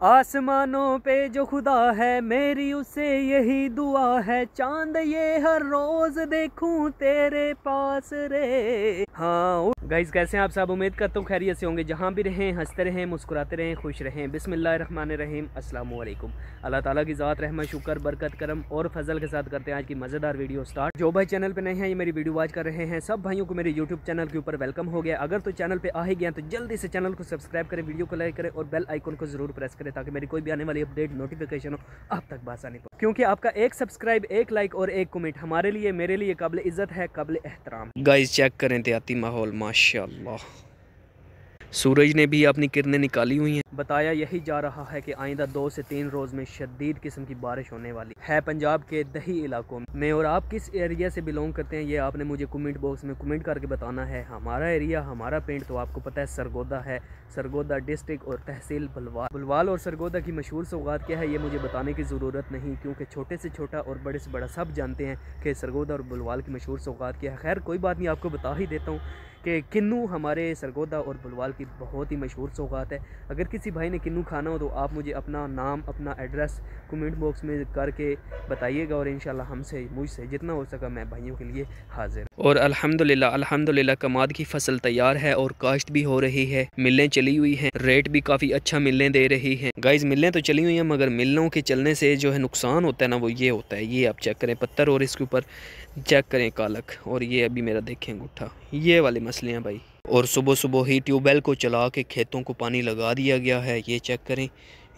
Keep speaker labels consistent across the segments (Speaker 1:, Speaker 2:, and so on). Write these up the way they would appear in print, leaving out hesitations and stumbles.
Speaker 1: आसमानों पे जो खुदा है मेरी उसे यही दुआ है, चांद ये हर रोज देखूं तेरे पास रे। हाँ गाइस, कैसे हैं आप सब? उम्मीद करता हूँ खैरियत से होंगे। जहाँ भी रहें हंसते रहें, मुस्कुराते रहें, खुश रहें। बिस्मिल्लाहिर्रहमानिर्रहीम, अस्सलाम वालेकुम। अल्लाह ताला की ज़ात रहमत शुक्र बरकत करम और फजल के साथ करते हैं आज की मज़ेदार वीडियो स्टार्ट। जो भाई चैनल पे नए हैं, ये मेरी वीडियो वॉच कर रहे हैं, सब भाइयों को मेरे यूट्यूब चैनल के ऊपर वेलकम हो गया। अगर तो चैनल पे आ ही गया तो जल्दी से चैनल को सब्सक्राइब करें, वीडियो को लाइक करें और बेल आइकन को जरूर प्रेस करें ताकि मेरी कोई भी आने वाली अपडेट नोटिफिकेशन हो आप तक बासानी पहुंचे। क्योंकि आपका एक सब्सक्राइब, एक लाइक और एक कमेंट हमारे लिए, मेरे लिए काबिल इज्जत है, काबिल एहतराम। गाइस चेक करें देहाती माहौल, माशाल्लाह सूरज ने भी अपनी किरणें निकाली हुई हैं। बताया यही जा रहा है कि आइंदा 2 से 3 रोज में शदीद किस्म की बारिश होने वाली है पंजाब के दही इलाकों में। और आप किस एरिया से बिलोंग करते हैं ये आपने मुझे कमेंट बॉक्स में कमेंट करके बताना है। हमारा एरिया, हमारा पिंड तो आपको पता है सरगोदा है। सरगोदा डिस्ट्रिक्ट और तहसील बुलवाल। बुलवाल और सरगोदा की मशहूर सौगात क्या है ये मुझे बताने की ज़रूरत नहीं, क्योंकि छोटे से छोटा और बड़े से बड़ा सब जानते हैं कि सरगोदा और बुलवाल की मशहूर सौगात क्या है। खैर कोई बात नहीं, आपको बता ही देता हूँ कि किन्नू हमारे सरगोदा और बुलवाल की बहुत ही मशहूर सौगात है। अगर किसी भाई ने किन्नू खाना हो तो आप मुझे अपना नाम, अपना एड्रेस कमेंट बॉक्स में करके बताइएगा और इंशाल्लाह हमसे, मुझसे जितना हो सका मैं भाइयों के लिए हाजिर। और अल्हम्दुलिल्लाह कमाद की फसल तैयार है और काश्त भी हो रही है। मिलें चली हुई हैं, रेट भी काफ़ी अच्छा मिलें दे रही हैं। गाइस मिलें तो चली हुई हैं, मगर मिलों के चलने से जो है नुकसान होता है ना, वो ये होता है। ये आप चेक करें पत्थर और इसके ऊपर चेक करें कालक, और ये अभी मेरा देखें अंगूठा, ये वाले मसले हैं भाई। और सुबह सुबह ही ट्यूबवेल को चला के खेतों को पानी लगा दिया गया है। ये चेक करें,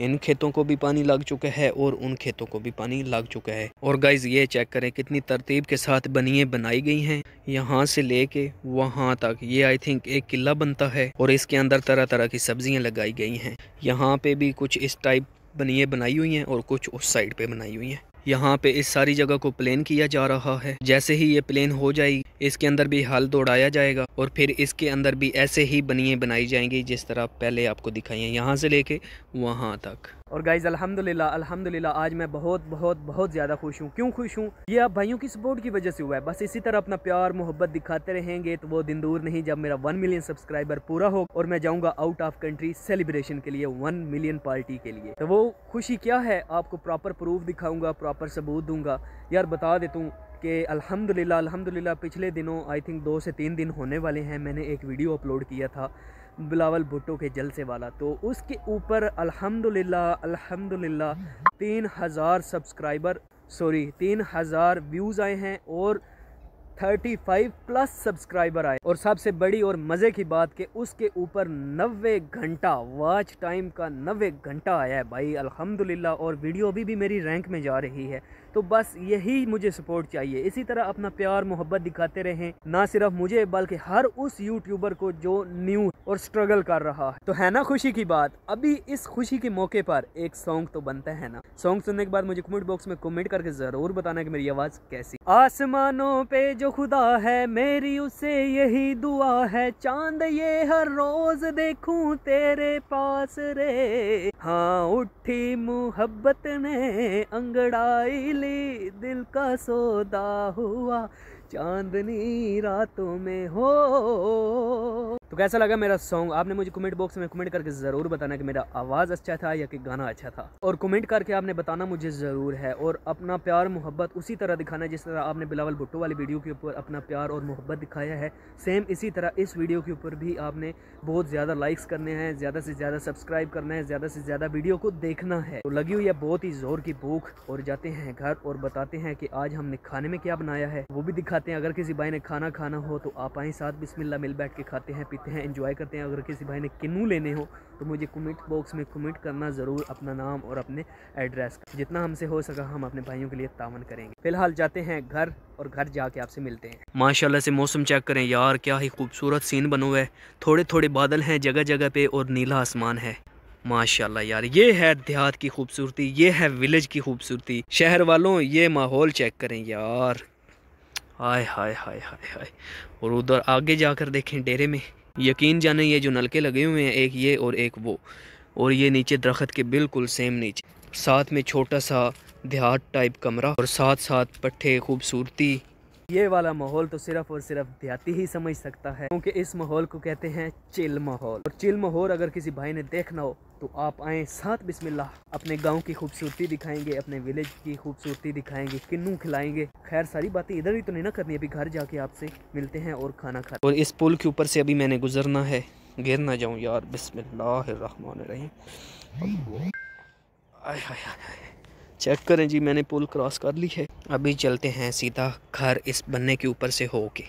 Speaker 1: इन खेतों को भी पानी लग चुका है और उन खेतों को भी पानी लग चुका है। और गाइज ये चेक करें कितनी तरतीब के साथ बनिए बनाई गई हैं, यहाँ से लेके वहाँ तक। ये आई थिंक एक किला बनता है और इसके अंदर तरह तरह की सब्जियाँ लगाई गई हैं। यहाँ पे भी कुछ इस टाइप बनिए बनाई हुई हैं और कुछ उस साइड पे बनाई हुई हैं। यहाँ पे इस सारी जगह को प्लेन किया जा रहा है। जैसे ही ये प्लेन हो जाएगी इसके अंदर भी हल दौड़ाया जाएगा और फिर इसके अंदर भी ऐसे ही बनिए बनाई जाएंगी जिस तरह पहले आपको दिखाई है, यहाँ से लेके वहाँ तक। और गाइज़ अल्हम्दुलिल्लाह आज मैं बहुत ज़्यादा खुश हूँ। क्यों खुश हूँ? ये आप भाइयों की सपोर्ट की वजह से हुआ है। बस इसी तरह अपना प्यार मोहब्बत दिखाते रहेंगे तो वो दिन दूर नहीं जब मेरा 1 मिलियन सब्सक्राइबर पूरा हो और मैं जाऊँगा आउट ऑफ कंट्री सेलिब्रेशन के लिए, 1 मिलियन पार्टी के लिए। तो वो खुशी क्या है आपको प्रॉपर प्रूफ दिखाऊँगा, प्रॉपर सबूत दूँगा। यार बता देता हूँ कि अल्हम्दुलिल्लाह पिछले दिनों आई थिंक 2 से 3 दिन होने वाले हैं, मैंने एक वीडियो अपलोड किया था बिलावल भुट्टो के जलसे वाला। तो उसके ऊपर अल्हम्दुलिल्लाह 3000 सब्सक्राइबर, 3000 व्यूज़ आए हैं और 35 प्लस सब्सक्राइबर आए। और सबसे बड़ी और मज़े की बात कि उसके ऊपर 90 घंटा वॉच टाइम का 90 घंटा आया है भाई, अल्हम्दुलिल्लाह। और वीडियो अभी भी मेरी रैंक में जा रही है। तो बस यही मुझे सपोर्ट चाहिए। इसी तरह अपना प्यार मोहब्बत दिखाते रहें, ना सिर्फ मुझे बल्कि हर उस यूट्यूबर को जो न्यू और स्ट्रगल कर रहा है। तो है ना खुशी की बात? अभी इस खुशी के मौके पर एक सॉन्ग तो बनता है ना। सॉन्ग सुनने के बाद मुझे कमेंट बॉक्स में कमेंट करके ज़रूर बताना कि मेरी आवाज़ कैसी। आसमानों पे जो खुदा है मेरी उसे यही दुआ है, चांद ये हर रोज देखूं तेरे पास रे। हाँ उठी मोहब्बत ने अंगड़ाई ली, दिल का सौदा हुआ चांदनी रातों में हो। तो कैसा लगा मेरा सॉन्ग? आपने मुझे कमेंट बॉक्स में कमेंट करके ज़रूर बताना कि मेरा आवाज़ अच्छा था या कि गाना अच्छा था। और कमेंट करके आपने बताना मुझे ज़रूर है। और अपना प्यार मोहब्बत उसी तरह दिखाना जिस तरह आपने बिलावल भुट्टो वाली वीडियो के ऊपर अपना प्यार और मोहब्बत दिखाया है। सेम इसी तरह इस वीडियो के ऊपर भी आपने बहुत ज़्यादा लाइक्स करने हैं, ज़्यादा से ज़्यादा सब्सक्राइब करना है, ज़्यादा से ज़्यादा वीडियो को देखना है। तो लगी हुई है बहुत ही ज़ोर की भूख और जाते हैं घर और बताते हैं कि आज हमने खाने में क्या बनाया है, वो भी दिखाते हैं। अगर किसी भाई ने खाना हो तो आप आएँ साथ, बिस्मिल्लाह मिल बैठ के खाते हैं, पीते हैं, एंजॉय करते हैं। अगर किसी भाई ने किन्नू लेने हो तो मुझे कमेंट बॉक्स में कमेंट करना ज़रूर, अपना नाम और अपने एड्रेस। जितना हमसे हो सका हम अपने भाइयों के लिए तावन करेंगे। फिलहाल जाते हैं घर और घर जाके आपसे मिलते हैं। माशाल्लाह से मौसम चेक करें यार, क्या ही खूबसूरत सीन बना हुआ है। थोड़े थोड़े बादल हैं जगह जगह पे और नीला आसमान है। माशाल्लाह यार, ये है देहात की खूबसूरती, ये है विलेज की खूबसूरती। शहर वालों ये माहौल चेक करें यार, हाय हाय हाय हाय हाय। और उधर आगे जाकर देखें डेरे में, यकीन जाने ये जो नलके लगे हुए हैं, एक ये और एक वो, और ये नीचे दरख्त के बिल्कुल सेम नीचे, साथ में छोटा सा देहात टाइप कमरा और साथ साथ पट्टे, खूबसूरती। ये वाला माहौल तो सिर्फ और सिर्फ देहाती ही समझ सकता है, क्योंकि इस माहौल को कहते हैं चिल माहौल। और चिल माहौल अगर किसी भाई ने देखना हो तो आप आएँ साथ बिस्मिल्लाह, अपने गांव की खूबसूरती दिखाएंगे, अपने विलेज की खूबसूरती दिखाएंगे, किन्नू खिलाएंगे। खैर सारी बातें इधर ही तो नहीं ना करनी, अभी घर जाके आपसे मिलते हैं और खाना खा। और इस पुल के ऊपर से अभी मैंने गुजरना है, गिर ना जाऊं यार। बिस्मिल्लाहिर्रहमानिर्रहीम। चेक करें जी, मैंने पुल क्रॉस कर ली है। अभी चलते हैं सीधा घर इस बन्ने के ऊपर से होके।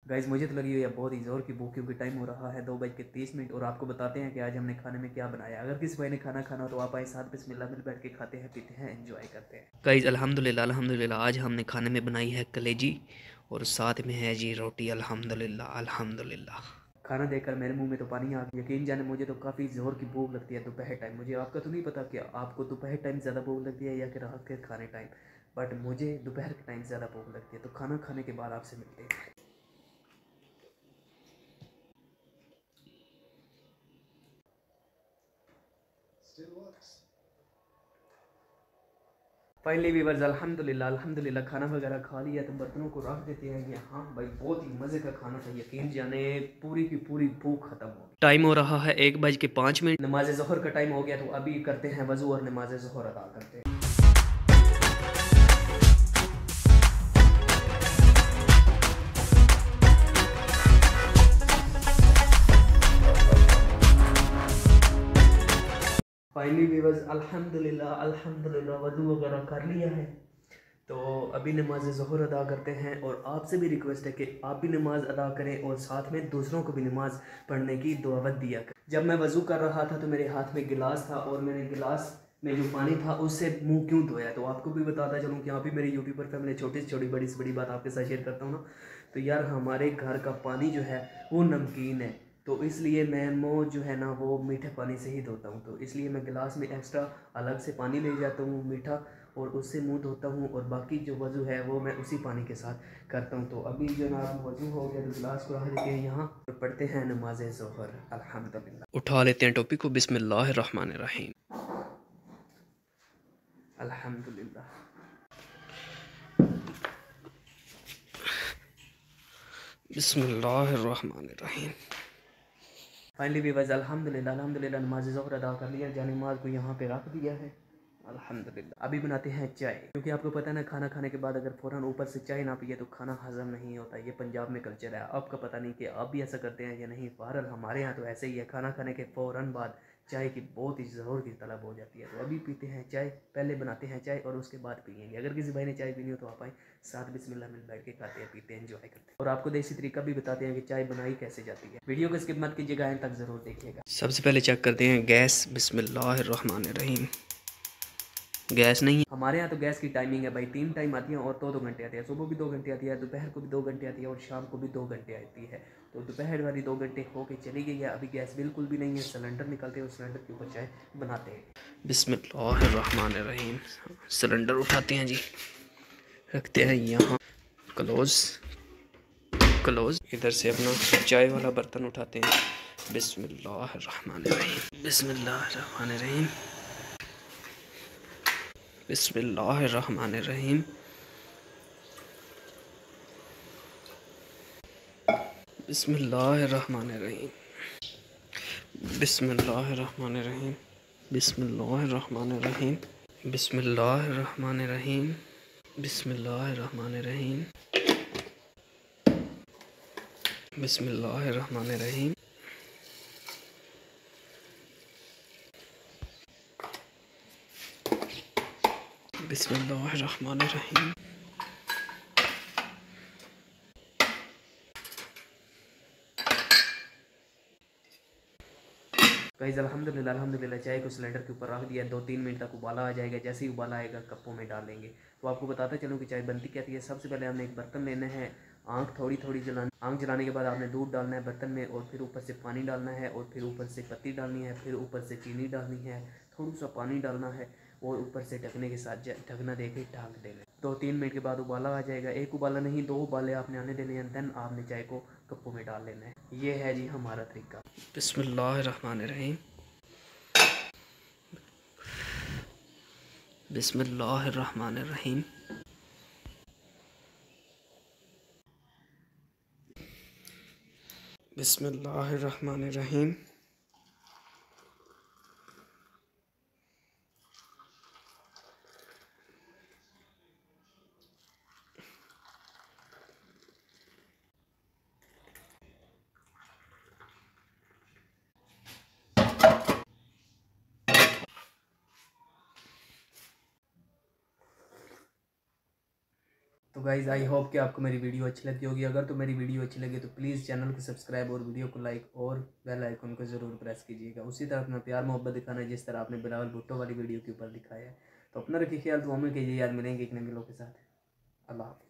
Speaker 1: गाइस मुझे तो लगी हुई है बहुत ही ज़ोर की भूख, क्योंकि टाइम हो रहा है 2:30 और आपको बताते हैं कि आज हमने खाने में क्या बनाया। अगर किसी भाई ने खाना खाना हो तो आप आए साथ बिस्मिल्लाह मिल बैठ के खाते हैं, पीते हैं, एंजॉय करते हैं। गाइस अल्हम्दुलिल्लाह अल्हम्दुलिल्लाह आज हमने खाने में बनाई है कलेजी और साथ में है जी रोटी। अल्हम्दुलिल्लाह अल्हम्दुलिल्लाह। खाना देखकर मेरे मुंह में तो पानी आ गया। यकीन जाने मुझे तो काफ़ी ज़ोर की भूख लगती है दोपहर टाइम। मुझे आपका तो नहीं पता कि आपको दोपहर टाइम ज़्यादा भूख लगती है या कि रात के खाने टाइम, बट मुझे दोपहर के टाइम ज़्यादा भूख लगती है। तो खाना खाने के बाद आपसे मिलते हैं। फाइनली व्यूअर्स अल्हम्दुलिल्लाह अल्हम्दुलिल्लाह खाना वगैरह खा लिया, तो बर्तनों को रख देते हैं कि हाँ भाई बहुत ही मज़े का खाना था। यकीन जाने पूरी की पूरी भूख खत्म हो गई। टाइम हो रहा है 1:05। नमाज ज़ोहर का टाइम हो गया, तो अभी करते हैं वज़ू और नमाज ज़ोहर अदा करते हैं। फाइनली व्यूअर्स अल्हम्दुलिल्लाह अल्हम्दुलिल्लाह वज़ू वगैरह कर लिया है, तो अभी नमाज ज़ोहर अदा करते हैं। और आपसे भी रिक्वेस्ट है कि आप भी नमाज़ अदा करें और साथ में दूसरों को भी नमाज़ पढ़ने की दुआवत दिया करें। जब मैं वज़ू कर रहा था तो मेरे हाथ में गिलास था और मैंने गिलास में जो पानी था उससे मुंह क्यों धोया, तो आपको भी बताता चलूँ कि आप भी मेरी यूट्यूबर फैमिली छोटी से छोटी बड़ी से बड़ी बात आपके साथ शेयर करता हूँ ना। तो यार हमारे घर का पानी जो है वो नमकीन है, तो इसलिए मैं मुँह जो है ना वो मीठे पानी से ही धोता हूँ। तो इसलिए मैं गिलास में एक्स्ट्रा अलग से पानी ले जाता हूँ मीठा, और उससे मुंह धोता हूँ, और बाकी जो वज़ू है वो मैं उसी पानी के साथ करता हूँ। तो अभी जनाब वज़ू हो गया, तो गिलास को रख देते हैं यहाँ और पढ़ते हैं नमाज ज़ोहर अल्हम्दुलिल्लाह। उठा लेते हैं टोपी को। बिस्मिल्लाहिर्रहमानिर्रहीम अल्हम्दुलिल्लाह। बिस्मिल्लाहिर्रहमानिर्रहीम। फाइनली व्यूअर्स अल्हम्दुलिल्लाह अल्हम्दुलिल्लाह नमाज ज़ोहर अदा कर लिया, जान नमाज को यहाँ पे रख दिया है अल्हम्दुलिल्लाह। अभी बनाते हैं चाय, क्योंकि आपको पता है ना खाना खाने के बाद अगर फ़ौरन ऊपर से चाय ना पिए तो खाना हजम नहीं होता। ये पंजाब में कल्चर है, आपका पता नहीं कि आप भी ऐसा करते हैं या नहीं। बहरहाल हमारे यहाँ तो ऐसे ही है, खाना खाने के फ़ौरन बाद चाय की बहुत ही ज़रूर की तलब हो जाती है। तो अभी पीते हैं चाय, पहले बनाते हैं चाय और उसके बाद पियेंगे। अगर किसी भाई ने चाय पीनी हो तो आप आए साथ बिस्मिल्लाह मिल बैठ के खाते हैं, पीते हैं, एंजॉय करते हैं। और आपको देसी तरीका भी बताते हैं कि चाय बनाई कैसे जाती है। वीडियो को स्किप मत कीजिएगा, एंड तक ज़रूर देखिएगा। सबसे पहले चेक करते हैं गैस। बिस्मिल्लाहिर्रहमानिर्रहीम। गैस नहीं है हमारे यहाँ, तो गैस की टाइमिंग है भाई 3 टाइम आती है और 2-2 घंटे आती है। सुबह भी 2 घंटे आती है, दोपहर को भी 2 घंटे आती है और शाम को भी 2 घंटे आती है। तो दोपहर वाली 2 घंटे हो के चली गई है, अभी गैस बिल्कुल भी नहीं है। सिलेंडर निकालते हैं और सिलेंडर के ऊपर चाय बनाते हैं। बिस्मिल्लाहिर्रहमानिर्रहीम। सिलेंडर उठाते हैं जी, रखते हैं यहाँ क्लोज क्लोज। इधर से अपना चाय वाला बर्तन उठाते हैं। बिस्मिल्लाहिर्रहमानिर्रहीम बिस्मिल्लाहिर्रहमानिर्रहीम बिस्मिल्लाहिर्रहमानिर्रहीम बिस्मिल्लाहिर्रहमानिर्रहीम बिस्मिल्लाहिर्रहमानिर्रहीम बिस्मिल्लाहिर्रहमानिर्रहीम बिस्मिल्लाहिर्रहमानिर्रहीम बिस्मिल्लाहिर्रहमानिर्रहीम बिस्मिल्लाहिर्रहमानिर्रहीम बिस्मिल्लाहिर्रहमानिर्रहीम। गाइस अल्हम्दुलिल्लाह अल्हम्दुलिल्लाह चाय को सिलेंडर के ऊपर रख दिया। 2-3 मिनट तक उबाला आ जाएगा, जैसे ही उबाला आएगा कपों में डालेंगे। तो आपको बताता चलूँ कि चाय बनती कैसी है। सबसे पहले हमने एक बर्तन लेना है, आँख थोड़ी थोड़ी जलानी। आँख जलाने के बाद आपने दूध डालना है बर्तन में, और फिर ऊपर से पानी डालना है, और फिर ऊपर से पत्ती डालनी है, फिर ऊपर से चीनी डालनी है, थोड़ा सा पानी डालना है, और ऊपर से ढकने के साथ ढकना दे के ढक देना है। 2-3 मिनट के बाद उबाला आ जाएगा। एक उबाला नहीं, 2 उबाले आपने आने देने हैं। देन आपने चाय को कप्पों में डाल लेना है। ये है जी हमारा तरीका। बिस्मिल्लाहिर्रहमानिर्रहीम, बिस्मिल्लाहिर्रहमानिर्रहीम। बिस्मिल्लाहिर्रहमानिर्रहीम। तो गाइज़ आई होप कि आपको मेरी वीडियो अच्छी लगती होगी। अगर तो मेरी वीडियो अच्छी लगे तो प्लीज़ चैनल को सब्सक्राइब और वीडियो को लाइक और बेल आइकन को ज़रूर प्रेस कीजिएगा। उसी तरह अपना प्यार मोहब्बत दिखाना है जिस तरह आपने बिलावल भुट्टो वाली वीडियो के ऊपर दिखाया है। तो अपना रखिए ख्याल, तो उम्मीद कीजिए यार मिलेंगे एक नए लोगों के साथ। अल्लाह हाफ़िज़।